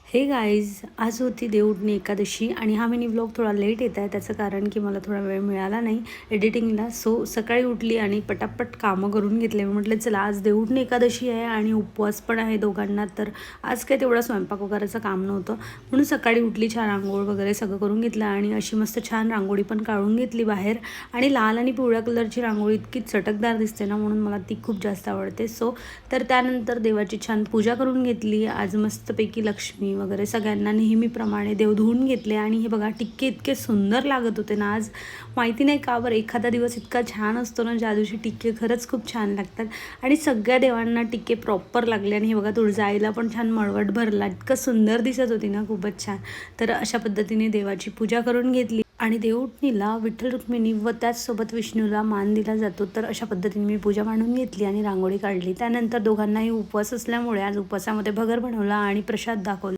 हे गाईज, आज होती देवउठणी एकादशी आणि हा मिनी व्लॉग थोडा लेट येत आहे. त्याचं कारण की मला थोडा वेळ मिळाला नाही एडिटिंगला. सकाळी उठली आणि पटापट कामं करून घेतले. म्हटलं चला आज देवउठणी एकादशी आहे आणि उपवास पण आहे दोघांना, तर आज काय तेवढा स्वयंपाक वगैरेचं काम नव्हतं. म्हणून सकाळी उठली, छान आंघोळ वगैरे सगळं करून घेतलं आणि अशी मस्त छान रांगोळी पण काढून घेतली बाहेर. आणि लाल आणि पिवळ्या कलरची रांगोळी इतकी चटकदार दिसते ना, म्हणून मला ती खूप जास्त आवडते. तर त्यानंतर देवाची छान पूजा करून घेतली. आज मस्तपैकी लक्ष्मी वगैरे सगळ्यांना नेहमीप्रमाणे देव धुवून घेतले. आणि हे बघा, टिक्के इतके सुंदर लागत होते ना आज. माहिती नाही का बरं, एखादा दिवस इतका छान असतो ना ज्या दिवशी टिक्के खरंच खूप छान लागतात. आणि सगळ्या देवांना टिक्के प्रॉपर लागले. आणि हे बघा, तुळजाईला पण छान मळवट भरला, इतकं सुंदर दिसत होती ना, खूपच छान. तर अशा पद्धतीने देवाची पूजा करून घेतली. आणि देवउठणीला विठ्ठल रुक्मिणी व त्याचसोबत विष्णूला मान दिला जातो. तर अशा पद्धतीने मी पूजा मांडून घेतली आणि रांगोळी काढली. त्यानंतर दोघांनाही उपवास असल्यामुळे आज उपवासामध्ये भगर बनवला आणि प्रसाद दाखवला.